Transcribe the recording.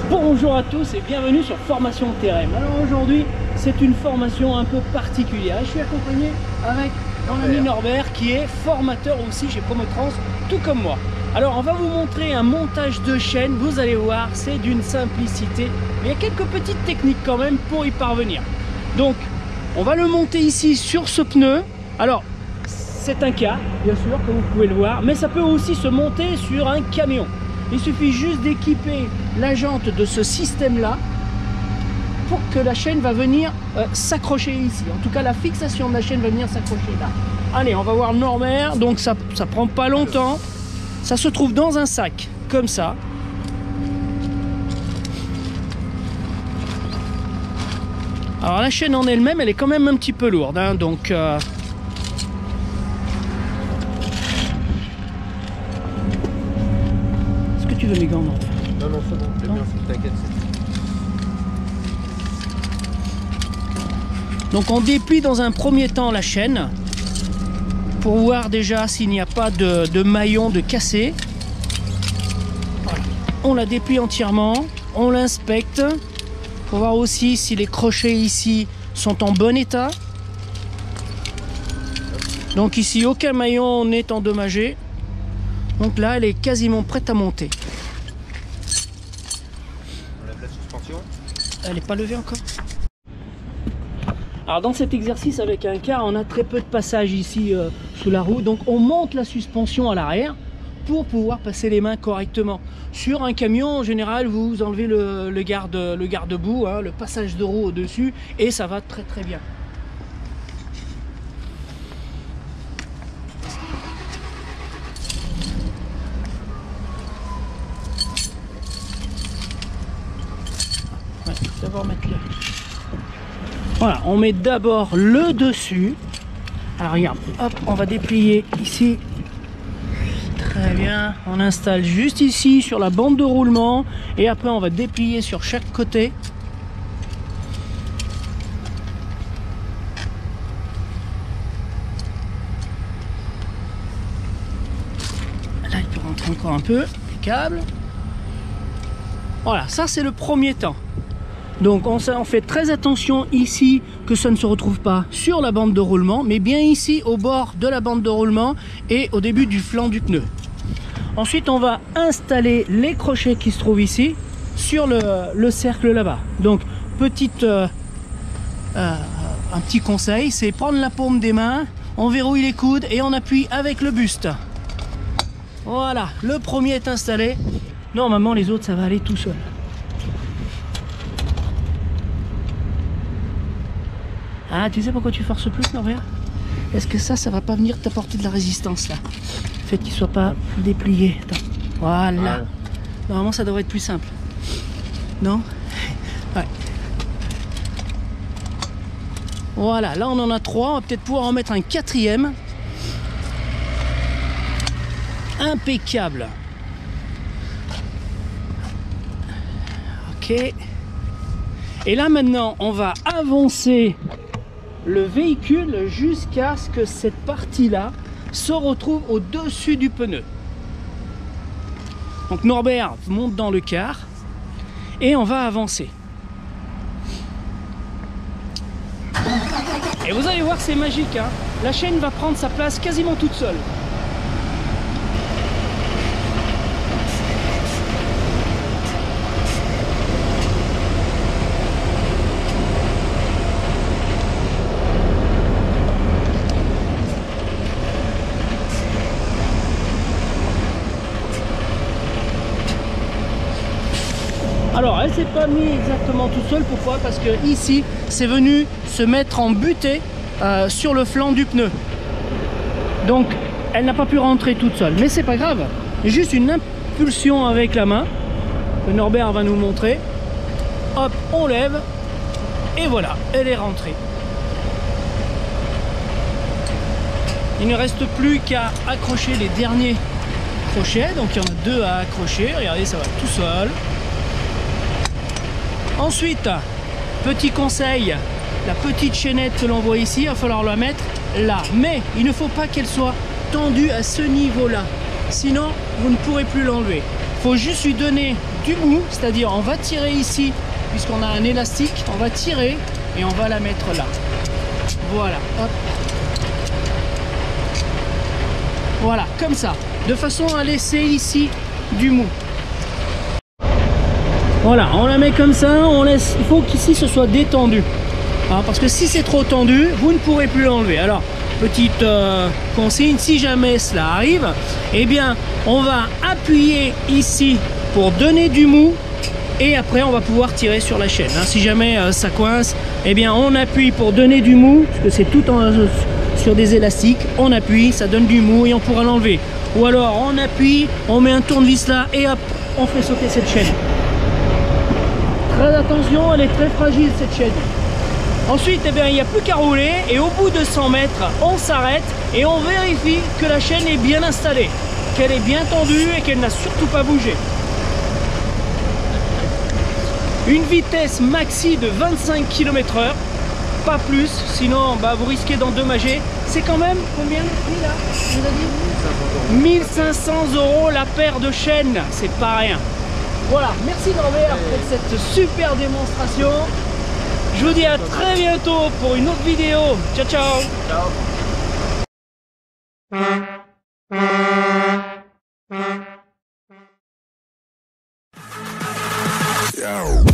Bonjour à tous et bienvenue sur Formation Terrain. Alors aujourd'hui c'est une formation un peu particulière. Je suis accompagné avec mon ami Norbert qui est formateur aussi chez Promotrans, tout comme moi. Alors on va vous montrer un montage de chaîne, vous allez voir, c'est d'une simplicité. Mais il y a quelques petites techniques quand même pour y parvenir. Donc on va le monter ici sur ce pneu. Alors c'est un cas, bien sûr, comme vous pouvez le voir, mais ça peut aussi se monter sur un camion. Il suffit juste d'équiper la jante de ce système-là pour que la chaîne va venir s'accrocher ici. En tout cas, la fixation de la chaîne va venir s'accrocher là. Allez, on va voir Norbert. Donc ça prend pas longtemps. Ça se trouve dans un sac, comme ça. Alors la chaîne en elle-même, elle est quand même un petit peu lourde, hein, donc... Tu veux mes gants? Non, c'est bon, c'est bien, t'inquiète. Donc on déplie dans un premier temps la chaîne pour voir déjà s'il n'y a pas de maillon de cassé. Voilà. On la déplie entièrement, on l'inspecte pour voir aussi si les crochets ici sont en bon état. Donc ici aucun maillon n'est endommagé. Donc là elle est quasiment prête à monter. Elle n'est pas levée encore. Alors dans cet exercice avec un car, on a très peu de passage ici sous la roue. Donc on monte la suspension à l'arrière pour pouvoir passer les mains correctement. Sur un camion, en général, vous enlevez le garde-boue, hein, le passage de roue au-dessus, et ça va très très bien. D'abord mettre le... Voilà, on met d'abord le dessus. Alors regarde, hop, on va déplier ici. Très bien, on installe juste ici sur la bande de roulement et après on va déplier sur chaque côté. Là il peut rentrer encore un peu, impeccable. Voilà, ça c'est le premier temps. Donc on fait très attention ici que ça ne se retrouve pas sur la bande de roulement, mais bien ici au bord de la bande de roulement et au début du flanc du pneu. Ensuite on va installer les crochets qui se trouvent ici sur le cercle là-bas. Donc un petit conseil, c'est prendre la paume des mains, on verrouille les coudes et on appuie avec le buste. Voilà, le premier est installé. Normalement les autres ça va aller tout seul. Ah, tu sais pourquoi tu forces plus, Norbert? Est-ce que ça va pas venir t'apporter de la résistance, là? Le fait qu'il soit pas déplié. Attends. Voilà. Normalement, ça devrait être plus simple. Non? Ouais. Voilà, là, on en a 3. On va peut-être pouvoir en mettre un 4e. Impeccable. Ok. Et là, maintenant, on va avancer le véhicule jusqu'à ce que cette partie-là se retrouve au-dessus du pneu. Donc Norbert monte dans le car et on va avancer. Et vous allez voir, c'est magique, hein. La chaîne va prendre sa place quasiment toute seule. Alors elle s'est pas mise exactement toute seule, pourquoi? Parce que ici c'est venu se mettre en butée sur le flanc du pneu. Donc elle n'a pas pu rentrer toute seule, mais c'est pas grave, juste une impulsion avec la main que Norbert va nous montrer. Hop, on lève et voilà, elle est rentrée. Il ne reste plus qu'à accrocher les derniers crochets, donc il y en a 2 à accrocher, regardez, ça va tout seul. Ensuite, petit conseil, la petite chaînette que l'on voit ici, il va falloir la mettre là. Mais il ne faut pas qu'elle soit tendue à ce niveau-là. sinon vous ne pourrez plus l'enlever. Il faut juste lui donner du mou, c'est-à-dire on va tirer ici, puisqu'on a un élastique, on va tirer et on va la mettre là. Voilà, hop. Voilà, comme ça, de façon à laisser ici du mou. Voilà, on la met comme ça, on laisse. Il faut qu'ici ce soit détendu. Hein, parce que si c'est trop tendu, vous ne pourrez plus l'enlever. Alors, petite consigne, si jamais cela arrive, eh bien, on va appuyer ici pour donner du mou. Et après, on va pouvoir tirer sur la chaîne. Hein, si jamais ça coince, eh bien, on appuie pour donner du mou, parce que c'est tout sur des élastiques. On appuie, ça donne du mou et on pourra l'enlever. Ou alors, on appuie, on met un tournevis là et hop, on fait sauter cette chaîne. Très attention, elle est très fragile cette chaîne. Ensuite, eh bien, il n'y a plus qu'à rouler et au bout de 100 mètres, on s'arrête et on vérifie que la chaîne est bien installée, qu'elle est bien tendue et qu'elle n'a surtout pas bougé. Une vitesse maxi de 25 km/h, pas plus, sinon bah, vous risquez d'endommager. C'est quand même combien le prix là? Je vous ai dit 1500 € la paire de chaînes, c'est pas rien. Voilà, merci Norbert pour cette super démonstration. Je vous dis à très bientôt pour une autre vidéo. Ciao, ciao. Ciao.